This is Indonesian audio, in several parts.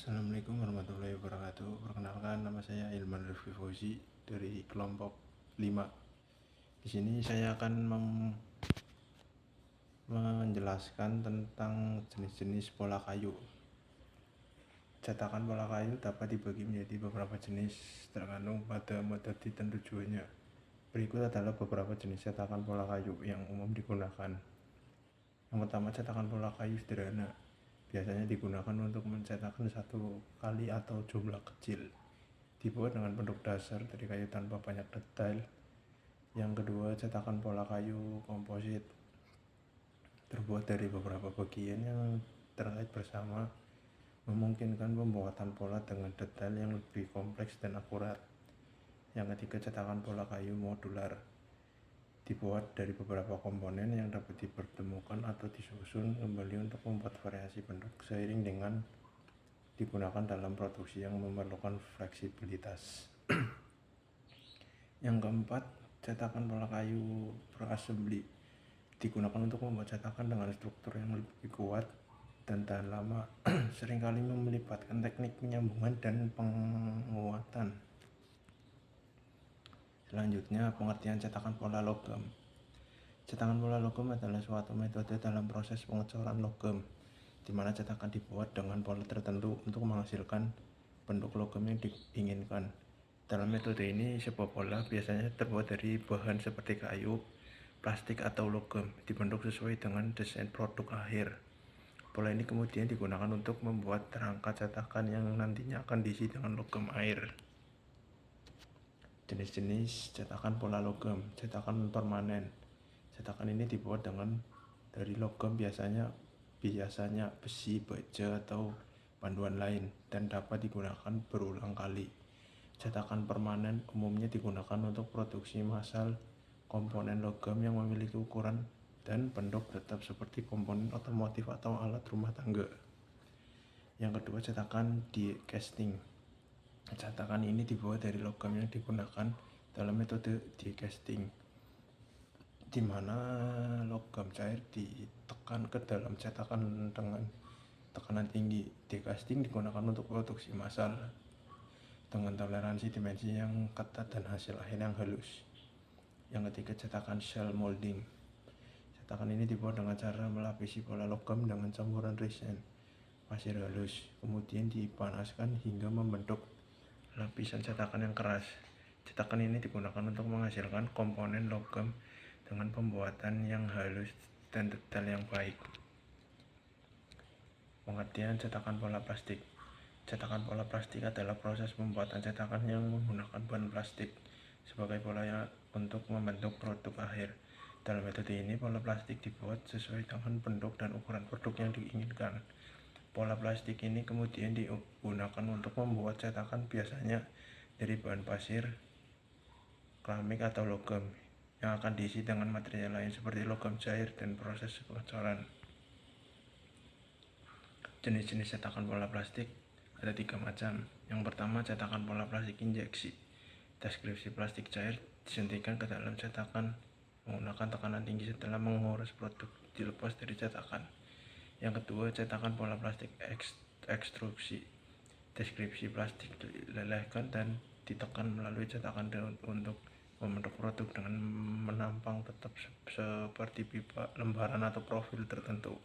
Assalamualaikum warahmatullahi wabarakatuh. Perkenalkan, nama saya Ilman Rifki Fauzi dari kelompok 5. Di sini saya akan menjelaskan tentang jenis-jenis pola kayu. Cetakan pola kayu dapat dibagi menjadi beberapa jenis tergantung pada metode dan tujuannya. Berikut adalah beberapa jenis cetakan pola kayu yang umum digunakan. Yang pertama, cetakan pola kayu sederhana. Biasanya digunakan untuk mencetakkan satu kali atau jumlah kecil. Dibuat dengan bentuk dasar dari kayu tanpa banyak detail. Yang kedua, cetakan pola kayu komposit. Terbuat dari beberapa bagian yang terkait bersama, memungkinkan pembuatan pola dengan detail yang lebih kompleks dan akurat. Yang ketiga, cetakan pola kayu modular. Dibuat dari beberapa komponen yang dapat dipertemukan atau disusun kembali untuk membuat variasi bentuk seiring dengan digunakan dalam produksi yang memerlukan fleksibilitas. Yang keempat, cetakan pola kayu per-assembly. Digunakan untuk membuat cetakan dengan struktur yang lebih kuat dan tahan lama. Seringkali melibatkan teknik penyambungan dan penguatan. Selanjutnya, pengertian cetakan pola logam. Cetakan pola logam adalah suatu metode dalam proses pengecoran logam, di mana cetakan dibuat dengan pola tertentu untuk menghasilkan bentuk logam yang diinginkan. Dalam metode ini, sebuah pola biasanya terbuat dari bahan seperti kayu, plastik, atau logam, dibentuk sesuai dengan desain produk akhir. Pola ini kemudian digunakan untuk membuat rangka cetakan yang nantinya akan diisi dengan logam air. Jenis-jenis cetakan pola logam. Cetakan permanen. Cetakan ini dibuat dari logam biasanya besi, baja, atau panduan lain dan dapat digunakan berulang kali. Cetakan permanen umumnya digunakan untuk produksi massal komponen logam yang memiliki ukuran dan bentuk tetap seperti komponen otomotif atau alat rumah tangga. Yang kedua, cetakan die casting. Cetakan ini dibuat dari logam yang digunakan dalam metode die casting, di mana logam cair ditekan ke dalam cetakan dengan tekanan tinggi. Die casting digunakan untuk produksi massal dengan toleransi dimensi yang ketat dan hasil akhir yang halus. Yang ketiga, cetakan shell molding. Cetakan ini dibuat dengan cara melapisi pola logam dengan campuran resin pasir halus, kemudian dipanaskan hingga membentuk lapisan cetakan yang keras. Cetakan ini digunakan untuk menghasilkan komponen logam dengan pembuatan yang halus dan detail yang baik. Pengertian cetakan pola plastik. Cetakan pola plastik adalah proses pembuatan cetakan yang menggunakan bahan plastik sebagai pola untuk membentuk produk akhir. Dalam metode ini, pola plastik dibuat sesuai dengan bentuk dan ukuran produk yang diinginkan. Pola plastik ini kemudian digunakan untuk membuat cetakan biasanya dari bahan pasir, keramik, atau logam yang akan diisi dengan material lain seperti logam cair dan proses pengecoran. Jenis-jenis cetakan pola plastik ada 3 macam. Yang pertama, cetakan pola plastik injeksi. Deskripsi plastik cair disuntikkan ke dalam cetakan menggunakan tekanan tinggi setelah mengurus produk dilepas dari cetakan. Yang kedua, cetakan pola plastik ekstruksi. Deskripsi plastik dilelehkan dan ditekan melalui cetakan untuk membentuk produk dengan menampang tetap seperti pipa, lembaran, atau profil tertentu.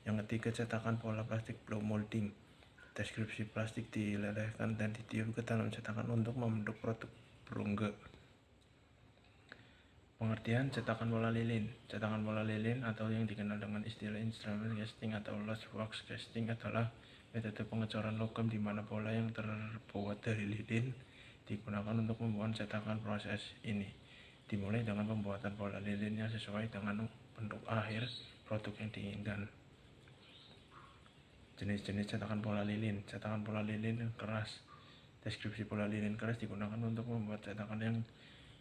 Yang ketiga, cetakan pola plastik blow molding. Deskripsi plastik dilelehkan dan ditiup ke dalam cetakan untuk membentuk produk berongga. Pengertian cetakan pola lilin. Cetakan pola lilin atau yang dikenal dengan istilah instrument casting atau lost wax casting adalah metode pengecoran logam di mana pola yang terbuat dari lilin digunakan untuk membuat cetakan. Proses ini dimulai dengan pembuatan pola lilin yang sesuai dengan bentuk akhir produk yang diinginkan. Jenis-jenis cetakan pola lilin. Cetakan pola lilin keras. Deskripsi pola lilin keras digunakan untuk membuat cetakan yang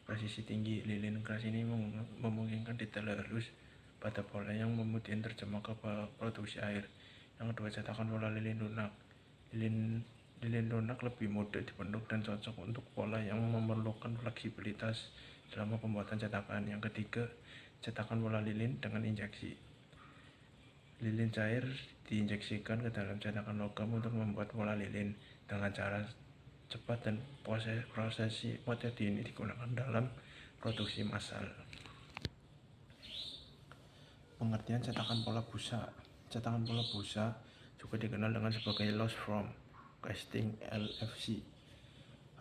presisi tinggi. Lilin keras ini memungkinkan detail halus pada pola yang kemudian terjemah ke produksi air. Yang kedua, cetakan pola lilin lunak. Lilin lunak lebih mudah dibentuk dan cocok untuk pola yang memerlukan fleksibilitas selama pembuatan cetakan. Yang ketiga, cetakan pola lilin dengan injeksi. Lilin cair diinjeksikan ke dalam cetakan logam untuk membuat pola lilin dengan cara cepat, dan prosesi metode ini digunakan dalam produksi massal. Pengertian cetakan pola busa. Cetakan pola busa juga dikenal dengan sebagai loss from casting LFC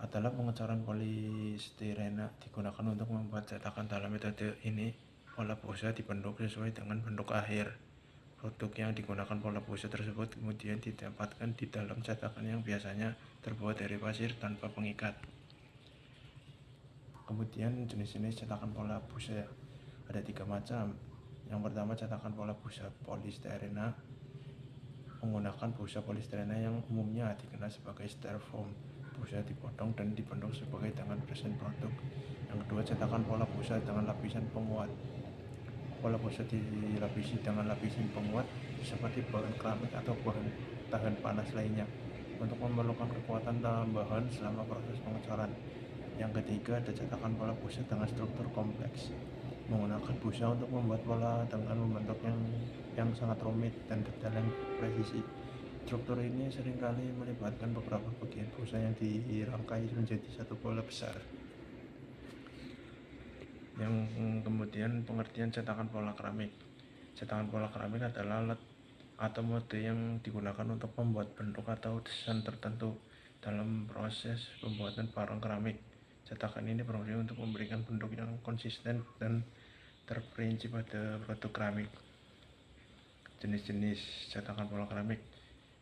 adalah pengecoran polistirena digunakan untuk membuat cetakan. Dalam metode ini pola busa dibentuk sesuai dengan bentuk akhir. Produk yang digunakan pola busa tersebut kemudian didapatkan di dalam cetakan yang biasanya terbuat dari pasir tanpa pengikat. Kemudian jenis-jenis cetakan pola busa ada 3 macam. Yang pertama, cetakan pola busa polistirena menggunakan busa polistirena yang umumnya dikenal sebagai styrofoam. Busa dipotong dan dibentuk sebagai tangan present produk. Yang kedua, cetakan pola busa dengan lapisan penguat. Pola busa dilapisi dengan lapisan penguat seperti bahan keramik atau bahan tahan panas lainnya untuk memerlukan kekuatan tambahan selama proses pengecoran. Yang ketiga, ada cetakan pola busa dengan struktur kompleks, menggunakan busa untuk membuat pola dengan membentuk yang sangat rumit dan detail yang presisi. Struktur ini seringkali melibatkan beberapa bagian busa yang dirangkai menjadi satu pola besar. Yang kemudian pengertian cetakan pola keramik. Cetakan pola keramik adalah alat atau mode yang digunakan untuk membuat bentuk atau desain tertentu dalam proses pembuatan barang keramik. Cetakan ini berfungsi untuk memberikan bentuk yang konsisten dan terperinci pada produk keramik. Jenis-jenis cetakan pola keramik.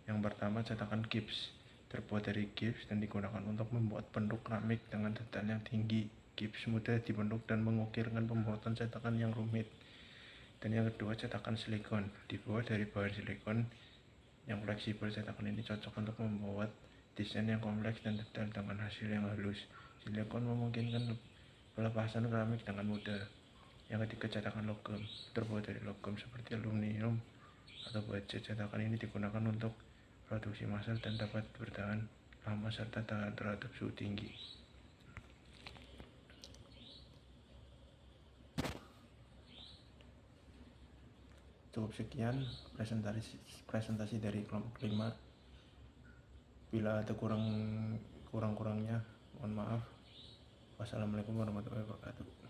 Yang pertama, cetakan gips. Terbuat dari gips dan digunakan untuk membuat bentuk keramik dengan detail yang tinggi. Gips mudah dibentuk dan mengukirkan pembuatan cetakan yang rumit. Dan yang kedua, cetakan silikon. Dibuat dari bahan silikon yang fleksibel, cetakan ini cocok untuk membuat desain yang kompleks dan detail dengan hasil yang halus. Silikon memungkinkan pelepasan keramik dengan mudah. Yang ketiga, cetakan logam. Terbuat dari logam seperti aluminium atau baja. Cetakan ini digunakan untuk produksi massal dan dapat bertahan lama serta tahan terhadap suhu tinggi. Cukup sekian presentasi dari kelompok 5. Bila ada kurang-kurangnya, mohon maaf. Wassalamualaikum warahmatullahi wabarakatuh.